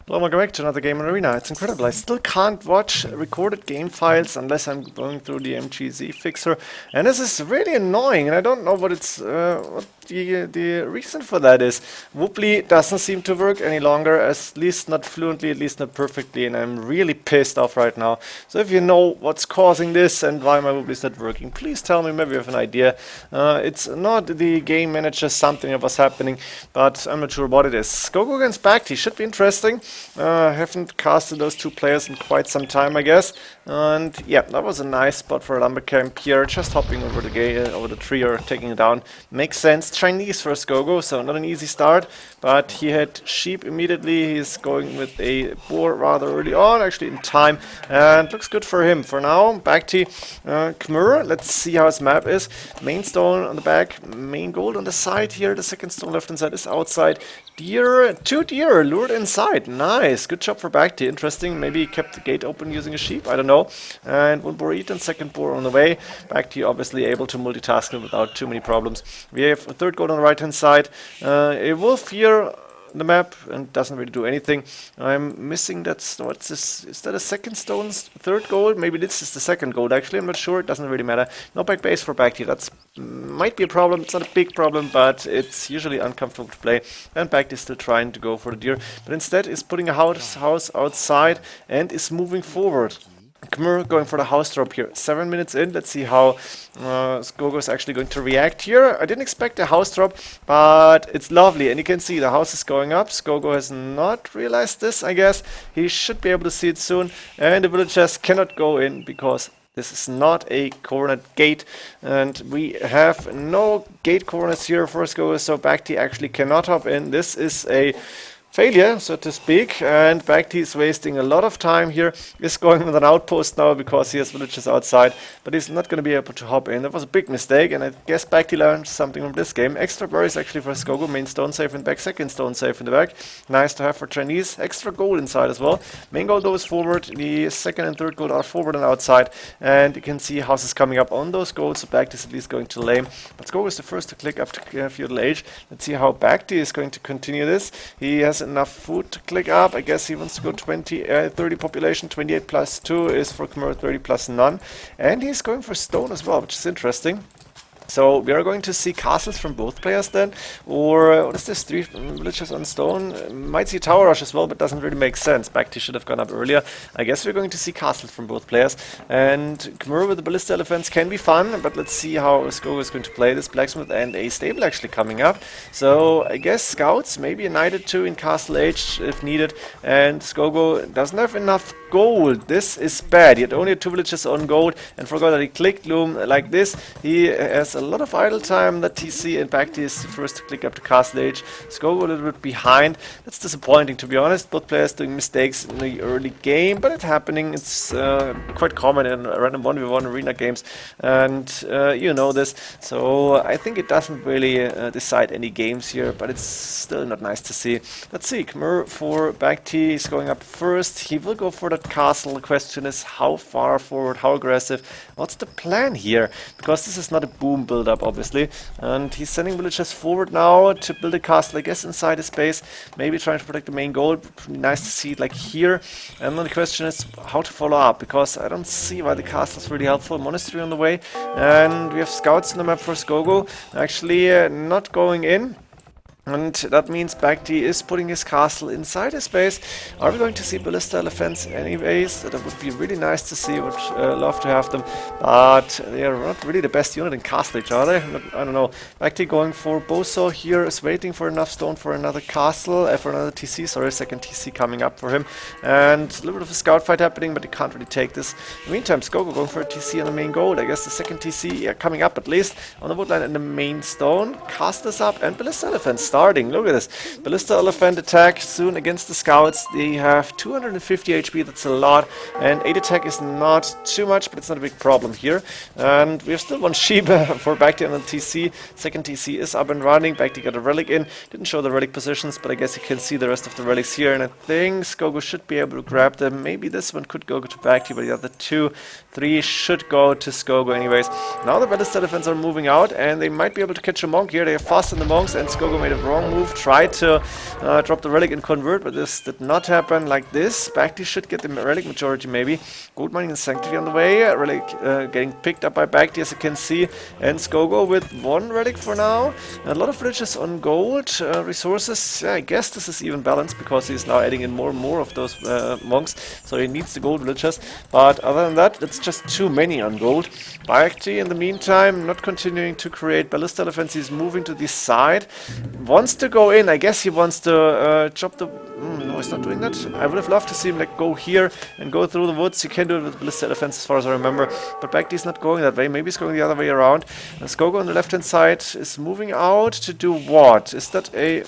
Hello, welcome back to another game in Arena. It's incredible. I still can't watch recorded game files unless I'm going through the MGZ fixer, and this is really annoying. And I don't know what the reason for that is. Wooply doesn't seem to work any longer, at least not fluently, at least not perfectly, and I'm really pissed off right now. So if you know what's causing this and why my Wooply is not working, please tell me. Maybe you have an idea. It's not the game manager, something that was happening, but I'm not sure what it is. Scogo against BacT should be interesting. Haven't casted those two players in quite some time, I guess. And yeah, that was a nice spot for a lumber camp here. Just hopping over the tree or taking it down makes sense. Chinese for Scogo, so not an easy start. But he had sheep immediately. He's going with a boar rather early on, actually in time, and looks good for him. For now, BacT, Khmer. Let's see how his map is. Main stone on the back, main gold on the side here. The second stone left hand side is outside. Deer, two deer lured inside. Nice, good job for BacT. Interesting. Maybe he kept the gate open using a sheep. I don't know. And one boar eaten, second boar on the way. BacT obviously able to multitask it without too many problems. We have a third gold on the right hand side. A wolf here the map and doesn't really do anything. I'm missing that. What's this? Is that a second stone's third gold? Maybe this is the second gold actually. I'm not sure. It doesn't really matter. No back base for BacT. That's might be a problem. It's not a big problem, but it's usually uncomfortable to play. And BacT is still trying to go for the deer, but instead is putting a house outside and is moving forward. Khmer going for the house drop here. 7 minutes in. Let's see how Scogo is actually going to react here. I didn't expect a house drop, but it's lovely. And you can see the house is going up. Scogo has not realized this, I guess. He should be able to see it soon. And the villagers cannot go in because this is not a coordinate gate. And we have no gate coordinates here for Scogo, so BacT actually cannot hop in. This is a failure, so to speak, and BacT is wasting a lot of time here. He's going with an outpost now because he has villagers outside, but he's not going to be able to hop in. That was a big mistake, and I guess BacT learned something from this game. Extra berries actually for Scogo, main stone safe in the back, second stone safe in the back. Nice to have for Chinese. Extra gold inside as well. Main gold though is forward, the second and third gold are forward and outside, and you can see houses coming up on those golds, so BacT is at least going to lame. But Scogo is the first to click up to feudal age. Let's see how BacT is going to continue this. He has enough food to click up. I guess he wants to go 30 population. 28 plus 2 is for Khmer, 30 plus none. And he's going for stone as well, which is interesting. So we are going to see castles from both players then, or what is this, 3 villages on stone? Might see tower rush as well, but doesn't really make sense. BacT should have gone up earlier. I guess we're going to see castles from both players, and Khmer with the ballista elephants can be fun, but let's see how Scogo is going to play this. Blacksmith and a stable actually coming up, so I guess scouts, maybe a knight or two in castle age if needed, and Scogo doesn't have enough gold. This is bad. He had only 2 villages on gold and forgot that he clicked loom like this. He has a lot of idle time that TC, and BacT is the first to click up to castle age. Scogo a little bit behind. That's disappointing, to be honest. Both players doing mistakes in the early game, but it's happening. It's quite common in random 1v1 arena games, and you know this. So I think it doesn't really decide any games here, but it's still not nice to see. Let's see. Khmer for BacT is going up first. He will go for that castle. The question is how far forward, how aggressive. What's the plan here? Because this is not a boom build up, obviously, and he's sending villagers forward now to build a castle, I guess, inside his base, maybe trying to protect the main goal. Nice to see it like here. And then the question is how to follow up, because I don't see why the castle is really helpful. Monastery on the way, and we have scouts on the map for Scogo actually not going in. And that means BacT is putting his castle inside his base. Are we going to see ballista elephants anyways? That would be really nice to see. Would love to have them, but they are not really the best unit in castle age, are they? I don't know. BacT going for Boso here, is waiting for enough stone for another castle, for another TC. Sorry, second TC coming up for him, and a little bit of a scout fight happening, but he can't really take this. In the meantime, Scogo going for a TC on the main gold. I guess the second TC coming up at least on the woodline and the main stone. Cast this up, and ballista elephants starting. Look at this. Ballista elephant attack soon against the scouts. They have 250 HP, that's a lot. And 8 attack is not too much, but it's not a big problem here. And we have still 1 sheep for BacT on the TC. Second TC is up and running. BacT got a relic in. Didn't show the relic positions, but I guess you can see the rest of the relics here. And I think Scogo should be able to grab them. Maybe this one could go to BacT, but the other 2, 3 should go to Scogo anyways. Now the ballista elephants are moving out, and they might be able to catch a monk here. They are fast in the monks, and Scogo made a wrong move. Tried to drop the relic and convert, but this did not happen. Like this, BacT should get the relic majority maybe. Gold mining and Sanctity on the way. Relic getting picked up by BacT, as you can see. And Scogo with 1 relic for now. A lot of villages on gold. Resources, yeah, I guess this is even balanced because he's now adding in more and more of those monks. So he needs the gold villagers. But other than that, it's just too many on gold. BacT in the meantime, not continuing to create ballista elephants. He's moving to the side. Wants to go in. I guess he wants to chop the... no, he's not doing that. I would have loved to see him like go here and go through the woods. He can do it with ballista elephants as far as I remember. But BacT's not going that way. Maybe he's going the other way around. Scogo on the left-hand side is moving out to do what? Is that a...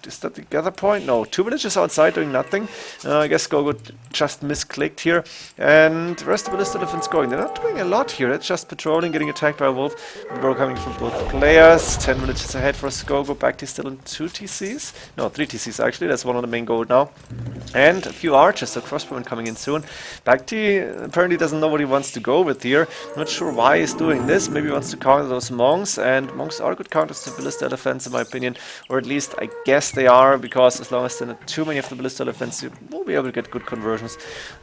is that the gather point? No, 2 villages outside doing nothing. I guess Scogo just misclicked here. And the rest of the ballista elephants going. They're not doing a lot here. It's just patrolling, getting attacked by a wolf. Bro coming from both players. 10 villages ahead for Scogo. BacT still in 2 TCs. No, 3 TCs actually. That's one on the main gold now. And a few archers, so crossbowmen coming in soon. BacT apparently doesn't know what he wants to go with here. Not sure why he's doing this. Maybe he wants to counter those monks. And monks are good counters to ballista elephants in my opinion. Or at least I guess they are, because as long as there are not too many of the ballista elephants, you will be able to get good conversions.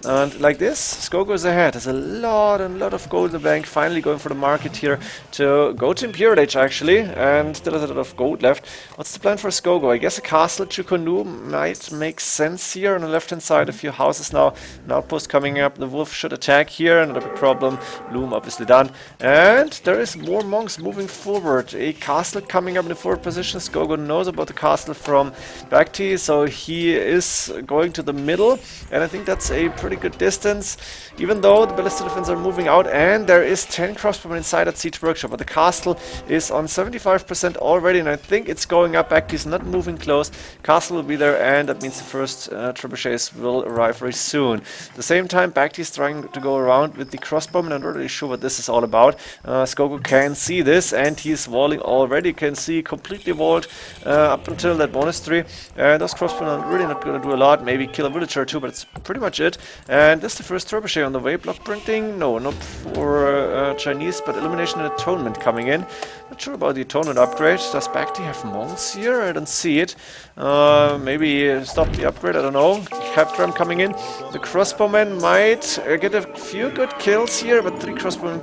And like this, Scogo is ahead. There's a lot of gold in the bank. Finally going for the market here to go to Imperial Age actually, and still has a lot of gold left. What's the plan for Scogo? I guess a castle Chukonu might make sense here. On the left hand side, a few houses now. An outpost coming up. The wolf should attack here. Not a big problem. Loom obviously done. And there is more monks moving forward. A castle coming up in the forward position. Scogo knows about the castle from BacT, so he is going to the middle, and I think that's a pretty good distance, even though the ballista elephants are moving out, and there is 10 crossbowmen inside at Siege Workshop, but the castle is on 75% already, and I think it's going up. BacT is not moving close. Castle will be there, and that means the first trebuchets will arrive very soon. At the same time, BacT is trying to go around with the crossbowmen. I'm not really sure what this is all about. Scogo can see this, and he's walling already. You can see completely walled up until that monastery. And those crossbowmen are really not going to do a lot. Maybe kill a villager or 2, but it's pretty much it. And this is the first trebuchet on the way. Block printing? No, not for Chinese, but Illumination and Atonement coming in. Not sure about the Atonement upgrade. Does BacT have monks here? I don't see it. Maybe stop the upgrade, I don't know. Capdram coming in. The crossbowmen might get a few good kills here, but 3 crossbowmen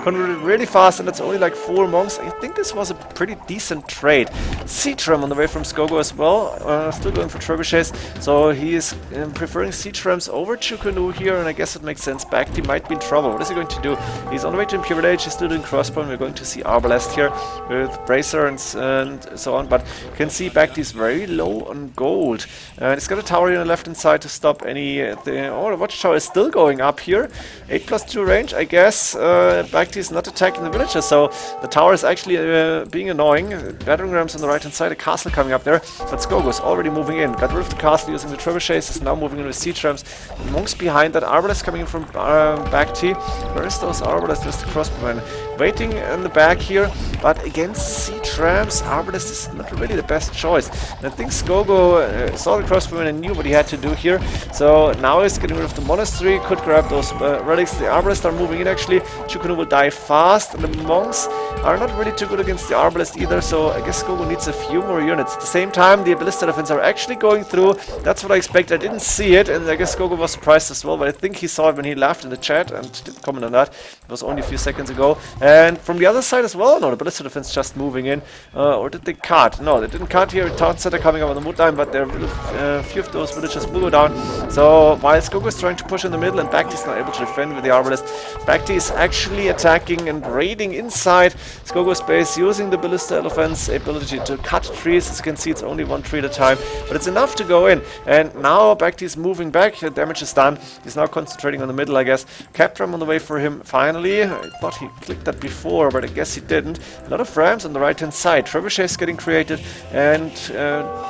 converted really fast, and that's only like 4 monks. I think this was a pretty decent trade. Siege Ram on the way from Scogo as well. Still going for trebuchets, so he is preferring Siege Rams over Chukonu here, and I guess it makes sense. BacT might be in trouble. What is he going to do? He's on the way to Imperial Age. He's still doing crossbow. We're going to see Arbalest here with Bracer and so on, but you can see BacT is very low on gold. And he's got a tower here on the left hand side to stop any... the watchtower is still going up here. 8+2 range, I guess. BacT is not attacking the villagers, so the tower is actually being annoying. Battering rams on the right hand side, a castle coming up there, but Scogo is already moving in. Got rid of the castle using the trebuchets, is now moving in with siege rams. Monks behind that. Arbalest coming in from BacT. Where is those Arbalest? There's the crossbowman. Waiting in the back here, but against siege rams, Arbalest is not really the best choice. And I think Scogo saw the crossbowman and knew what he had to do here, so now he's getting rid of the monastery, could grab those relics. The Arbalest are moving in actually. Chukonu will die fast, and the monks are not really too good against the Arbalest either, so I guess Scogo needs a few more units. At the same time, the ballista elephants are actually going through. That's what I expected. I didn't see it, and I guess Scogo was surprised as well, but I think he saw it when he laughed in the chat and didn't comment on that. It was only a few seconds ago. And from the other side as well, no, the ballista elephants just moving in. Or did they cut? No, they didn't cut here. Town center coming up on the mood line, but there are a few of those villagers will go down. So while Scogo is trying to push in the middle and BacT is not able to defend with the Arbalest, BacT is actually attacking and raiding inside Scogo's base using the ballista elephant's ability to cut trees. As you can see, it's only 1 tree at a time, but it's enough to go in. And now BacT is moving back. The damage is done. He's now concentrating on the middle, I guess. Capdram on the way for him finally. I thought he clicked that before, but I guess he didn't. A lot of rams on the right hand side. Trebuchets getting created, and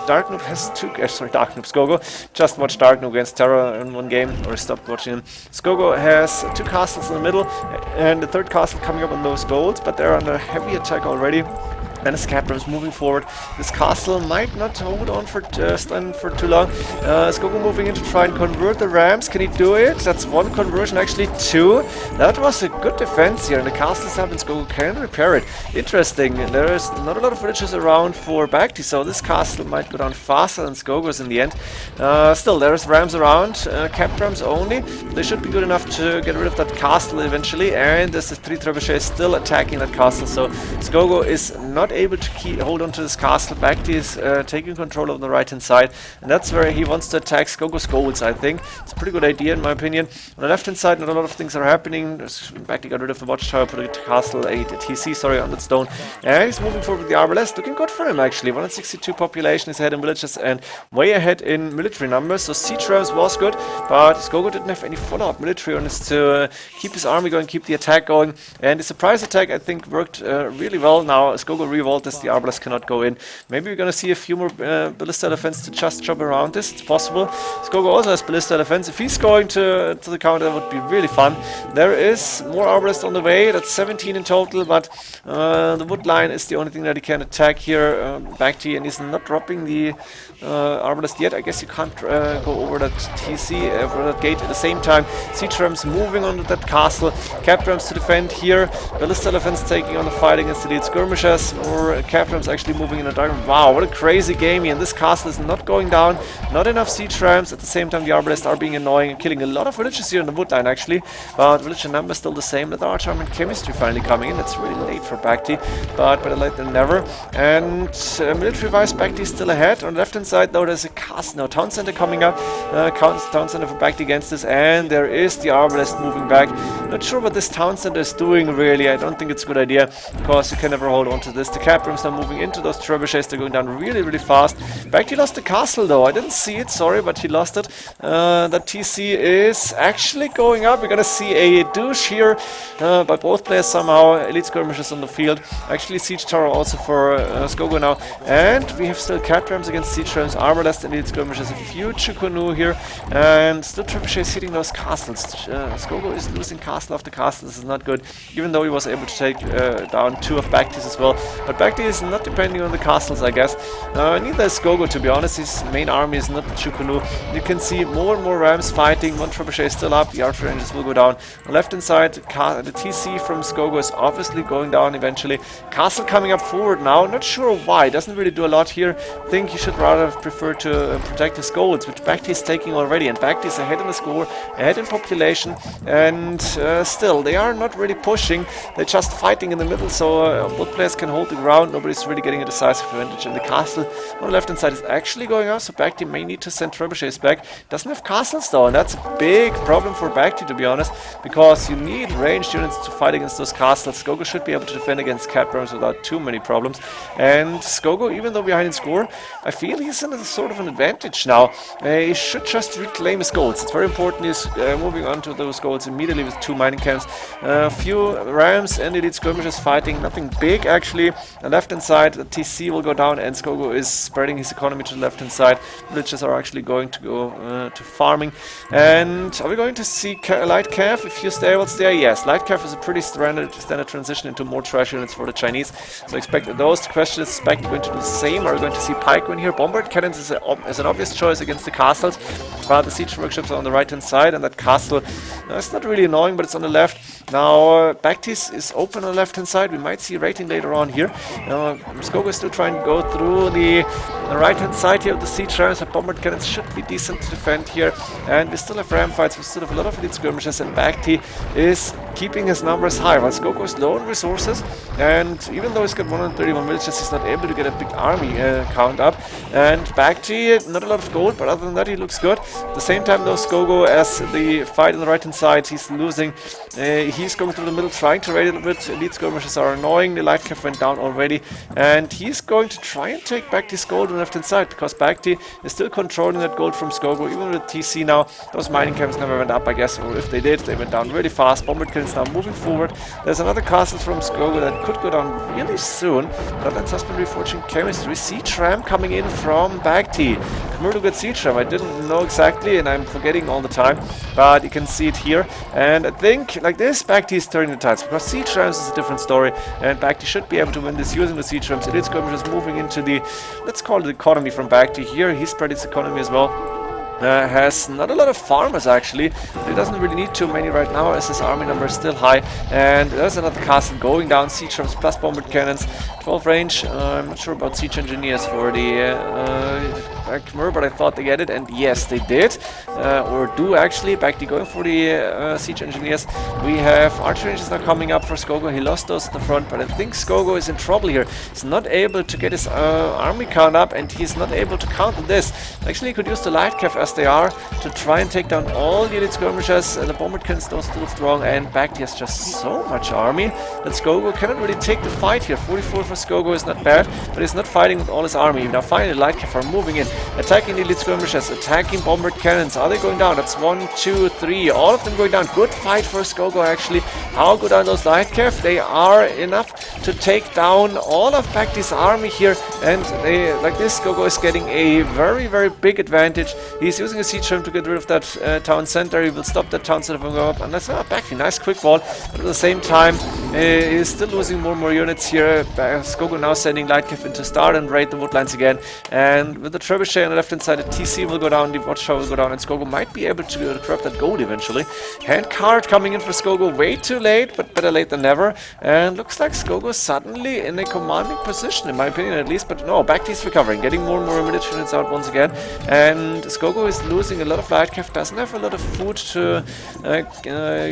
Dark Noob has 2... Dark Noob, Scogo. Just watched Dark Noob against Terra in one game, or stopped watching him. Scogo has 2 castles in the middle, and the 3rd castle coming up on those golds, but they're under heavy attack already. And the Scabrams moving forward. This castle might not hold on for stand for too long. Scogo moving in to try and convert the rams. Can he do it? That's one conversion, actually two. That was a good defense here, and the castle is up, and Scogo can repair it. Interesting. There is not a lot of villages around for BacT, so this castle might go down faster than Scogo's in the end. Still, there's rams around. Capped rams only. They should be good enough to get rid of that castle eventually. And there's the 3 trebuchets still attacking that castle, so Scogo is not able to hold on to this castle. BacT is taking control of the right hand side, and that's where he wants to attack Scogo's goals, I think. It's a pretty good idea in my opinion. On the left hand side, not a lot of things are happening. BacT got rid of the watchtower, put a castle, a TC, sorry, on that stone, and he's moving forward with the arbalest. Looking good for him, actually. 162 population is ahead in villages and way ahead in military numbers, so siege rams was good, but Scogo didn't have any follow-up military on this to keep his army going, keep the attack going, and the surprise attack, I think, worked really well. Now Scogo revolt as the arbalest cannot go in. Maybe we're gonna see a few more ballista defense to just chop around this. It's possible. Scogo also has ballista defense. If he's going to the counter, that would be really fun. There is more arbalest on the way. That's 17 in total, but the wood line is the only thing that he can attack here. BacT, and he's not dropping the arbalest yet. I guess you can't go over that TC, over that gate at the same time. Siege rams moving onto that castle. Cap rams to defend here. Ballista defense taking on the fight against the lead skirmishers, or Cap rams actually moving in a direction. Wow, what a crazy game here. And this castle is not going down. Not enough siege rams. At the same time, the arbalists are being annoying and killing a lot of villages here in the wood line, actually. But villager number is still the same. The arch armor and chemistry finally coming in. It's really late for BacT, but better late than never. And military-wise, BacT is still ahead. On the left-hand side, though, there's a castle, no, town center coming up. Town center for BacT against this, and there is the arbalest moving back. Not sure what this town center is doing, really. I don't think it's a good idea, because you can never hold on to this. The cap rams are moving into those trebuchets. They're going down really, really fast. BacT lost the castle, though. I didn't see it, sorry, but he lost it. That TC is actually going up. We're gonna see a douche here by both players somehow. Elite skirmishers on the field. Actually, siege tower also for Scogo now. And we have still cap rams against siege rams, arbalest and elite skirmishers. A future canoe here, and still trebuchets hitting those castles. Scogo is losing castle after castle. This is not good, even though he was able to take down 2 of BacT's as well. But BacT is not depending on the castles, I guess. Neither is Scogo, to be honest. His main army is not the Chukunu. You can see more and more rams fighting. One trebuchet is still up. The archer rangers will go down. On the left hand side, the TC from Scogo is obviously going down eventually. Castle coming up forward now. Not sure why. Doesn't really do a lot here. I think he should rather prefer to protect his goals, which BacT is taking already. And BacT is ahead in the score, ahead in population, and still, they are not really pushing. They're just fighting in the middle, so both players can hold the ground. Nobody's really getting a decisive advantage. And the castle on the left hand side is actually going out, so BacT may need to send trebuchets back. Doesn't have castles though, and that's a big problem for BacT, to be honest, because you need ranged units to fight against those castles. Scogo should be able to defend against cap rams without too many problems. And Scogo, even though behind in score, I feel he's in a sort of an advantage now. He should just reclaim his goals. It's very important he's moving on to those goals immediately with 2 mining camps. A few rams and elite skirmishers fighting, nothing big actually. On the left hand side, the TC will go down, and Scogo is spreading his economy to the left hand side. Villages are actually going to go to farming. And are we going to see light cav? A few stables there? Yes, light cav is a pretty standard transition into more trash units for the Chinese. So expect those. The question is, BacT going to do the same? Are we going to see pikemen here? Bombard cannons is an obvious choice against the castles, but the siege workshops are on the right hand side, and that castle, it's not really annoying, but it's on the left. Now, BacT is open on the left hand side. We might see rating later on here. Scogo is still trying to go through the right hand side here of the siege rams, but bombard cannons should be decent to defend here. And we still have ram fights, we still have a lot of elite skirmishes, and BacT is keeping his numbers high, while Scogo is low on resources, and even though he's got 131 villages, he's not able to get a big army count up. And BacT, not a lot of gold, but other than that, he looks good. At the same time, though, Scogo, as the fight on the right hand side, he's losing. He's going through the middle, trying to raid a little bit. Elite skirmishes are annoying. The light cav went down already, and he's going to try and take back this gold on the left hand side, because BacT is still controlling that gold from Scogo, even with TC now. Those mining camps never went up, I guess, or if they did, they went down really fast. Bombard cannons cannons now moving forward. There's another castle from Scogo that could go down really soon. Bloodlines Husbandry Forging Chemistry. Siege Ram coming in from BacT. Khmer to get Siege Ram. I didn't know exactly, and I'm forgetting all the time, but you can see it here. And I think, like this, BacT is turning the tides, because Siege Rams is a different story, and BacT should be able to win this using the Siege Rams. Elite Skirmishers moving into the, let's call it economy from BacT here. He spread its economy as well. Has not a lot of farmers actually. He doesn't really need too many right now as his army number is still high. And there's another castle going down. Siege Rams plus bombard cannons. 12 range. I'm not sure about siege engineers for the Khmer, but I thought they get it, and yes, they did, or do actually. BacT going for the siege engineers. We have archer ranges now coming up for Scogo. He lost those at the front, but I think Scogo is in trouble here. He's not able to get his army count up, and he's not able to counter this. Actually, he could use the light cav as they are to try and take down all the elite skirmishers. The bombard cannons still strong, and BacT has just so much army that Scogo cannot really take the fight here. 44 for Scogo is not bad, but he's not fighting with all his army. Now finally, light cav are moving in. Attacking the elite skirmishers, attacking bombard cannons. Are they going down? That's 1, 2, 3. All of them going down. Good fight for Scogo actually. How good are those light cav? They are enough to take down all of BacT's army here. And they, like this, Scogo is getting a very, very big advantage. He's using a siege ram to get rid of that town center. He will stop that town center from going up. And that's BacT. Nice quick wall. But at the same time, he's still losing more and more units here. Scogo now sending light cav in to start and raid the woodlands again. And with the trebuchet on the left hand side, the TC will go down, the watchtower will go down, and Scogo might be able to corrupt that gold eventually. Handcart coming in for Scogo, way too late, but better late than never. And looks like Scogo suddenly in a commanding position, in my opinion at least. But no, BacT is recovering, getting more and more military units out once again. And Scogo is losing a lot of light cav, doesn't have a lot of food to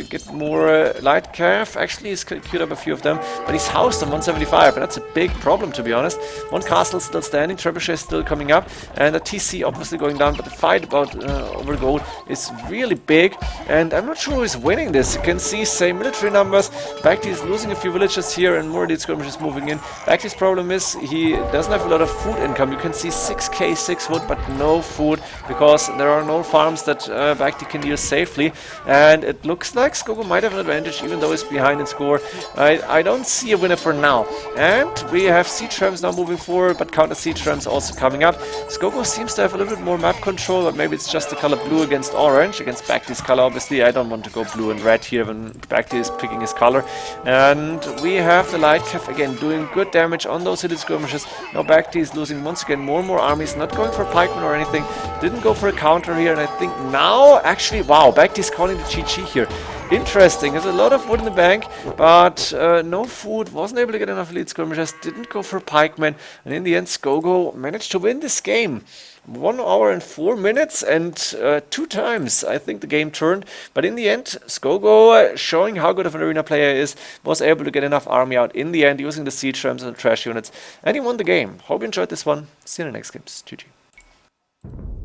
get more light cav. Actually, he's queued up a few of them, but he's housed on 175, and that's a big problem to be honest. One castle still standing, trebuchet still coming up, and the TC obviously going down, but the fight about over gold is really big, and I'm not sure who is winning this. You can see same military numbers. BacT is losing a few villages here, and more elite skirmishers moving in. BacT's problem is he doesn't have a lot of food income. You can see 6k 6 wood, but no food, because there are no farms that BacT can use safely, and it looks like Scogo might have an advantage even though he's behind in score. I don't see a winner for now, and we have siege rams now moving forward, but counter siege rams also coming up. Scogo seems to have a little bit more map control, but maybe it's just the color blue against orange, against BacT's color obviously. I don't want to go blue and red here when BacT is picking his color. And we have the light cav again doing good damage on those elite skirmishes. Now BacT is losing once again more and more armies, not going for pikemen or anything, didn't go for a counter here, and I think now actually, wow, BacT is calling the GG here. Interesting, there's a lot of wood in the bank, but no food, wasn't able to get enough elite skirmishers, didn't go for pikemen, and in the end Scogo managed to win this game. 1 hour and 4 minutes, and 2 times I think the game turned, but in the end Scogo, showing how good of an arena player he is, was able to get enough army out in the end using the siege rams and the trash units, and he won the game. Hope you enjoyed this one. See you in the next games. GG.